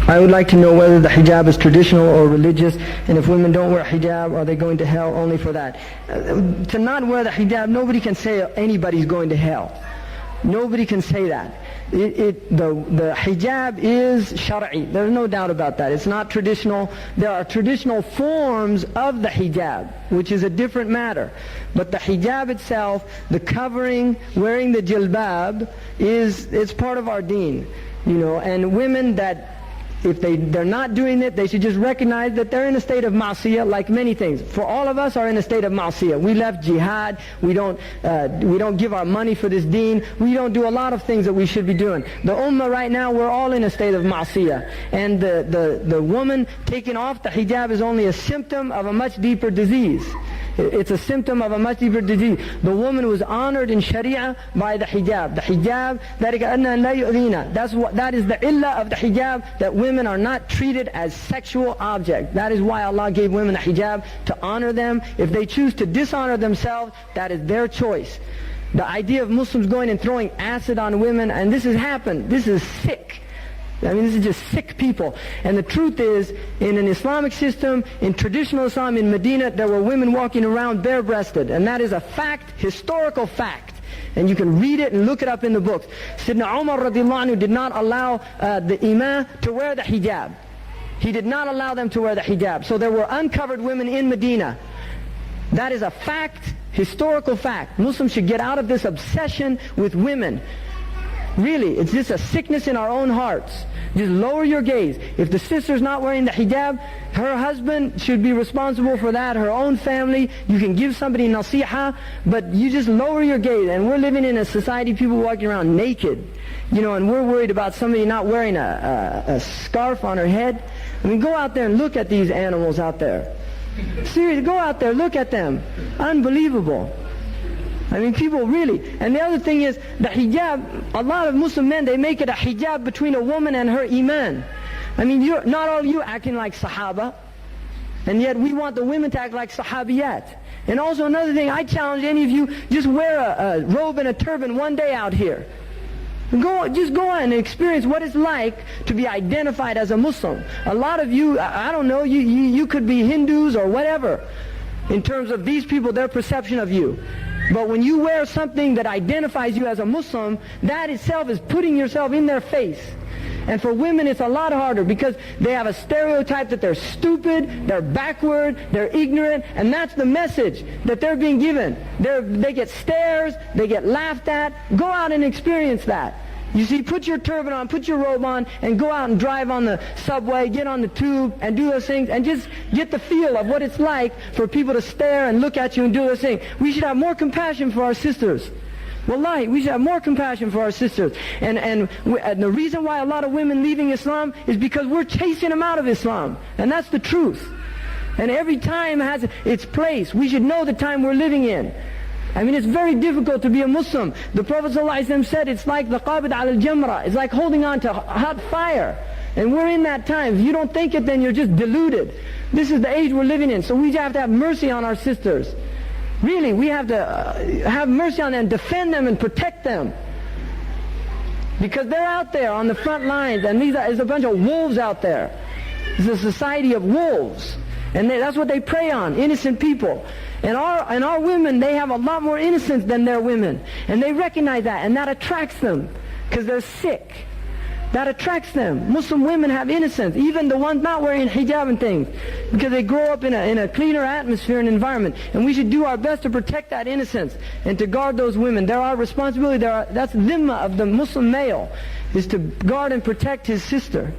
I would like to know whether the hijab is traditional or religious, and if women don't wear hijab, are they going to hell only for that? To not wear the hijab, nobody can say anybody's going to hell. Nobody can say that. The hijab is shar'i. There's no doubt about that. It's not traditional. There are traditional forms of the hijab, which is a different matter. But the hijab itself, the covering, wearing the jilbab, it's part of our deen. And women that, if they're not doing it, they should just recognize that they're in a state of ma'siyah, like many things. For all of us are in a state of ma'siyah. We left jihad. We don't give our money for this deen. We don't do a lot of things that we should be doing. The ummah right now, we're all in a state of ma'siyah. And the woman taking off the hijab is only a symptom of a much deeper disease. It's a symptom of a much deeper disease. The woman was honored in Sharia by the hijab. The hijab, that is the illah of the hijab, that women are not treated as sexual objects. That is why Allah gave women a hijab, to honor them. If they choose to dishonor themselves, that is their choice. The idea of Muslims going and throwing acid on women, and this has happened, this is sick. This is just sick people. And the truth is, in an Islamic system, in traditional Islam in Medina, there were women walking around bare-breasted. And that is a fact, historical fact. And you can read it and look it up in the books. Sayyidina Umar radiallahu anhu did not allow the imam to wear the hijab. He did not allow them to wear the hijab. So there were uncovered women in Medina. That is a fact, historical fact. Muslims should get out of this obsession with women. Really, it's just a sickness in our own hearts. Just lower your gaze. If the sister's not wearing the hijab, her husband should be responsible for that, her own family. You can give somebody nasiha, but you just lower your gaze. And we're living in a society, people walking around naked, and we're worried about somebody not wearing a scarf on her head. Go out there and look at these animals out there. Seriously, go out there, look at them. Unbelievable. People really. And the other thing is, the hijab, a lot of Muslim men, they make it a hijab between a woman and her iman. Not all of you acting like Sahaba, and yet we want the women to act like Sahabiyat. And also another thing, I challenge any of you, just wear a robe and a turban one day out here. Just go on and experience what it's like to be identified as a Muslim. A lot of you, I don't know, you could be Hindus or whatever, in terms of these people, their perception of you. But when you wear something that identifies you as a Muslim, that itself is putting yourself in their face. And for women it's a lot harder, because they have a stereotype that they're stupid, they're backward, they're ignorant, and that's the message that they're being given. They get stares, they get laughed at. Go out and experience that. You see, put your turban on, put your robe on, and go out and drive on the subway, get on the tube, and do those things, and just get the feel of what it's like for people to stare and look at you and do those things. We should have more compassion for our sisters. Wallahi, we should have more compassion for our sisters. And the reason why a lot of women leaving Islam is because we're chasing them out of Islam. And that's the truth. And every time has its place. We should know the time we're living in. It's very difficult to be a Muslim. The Prophet ﷺ said it's like the qabid al-jamra. It's like holding on to hot fire. And we're in that time. If you don't think it, then you're just deluded. This is the age we're living in. So we have to have mercy on our sisters. Really, we have to have mercy on them, defend them and protect them. Because they're out there on the front lines, and there's a bunch of wolves out there. It's a society of wolves. And that's what they prey on, innocent people. And our women, they have a lot more innocence than their women. And they recognize that, and that attracts them, because they're sick. That attracts them. Muslim women have innocence, even the ones not wearing hijab and things, because they grow up in a cleaner atmosphere and environment. And we should do our best to protect that innocence and to guard those women. They're our responsibility. That's dhimma of the Muslim male, is to guard and protect his sister.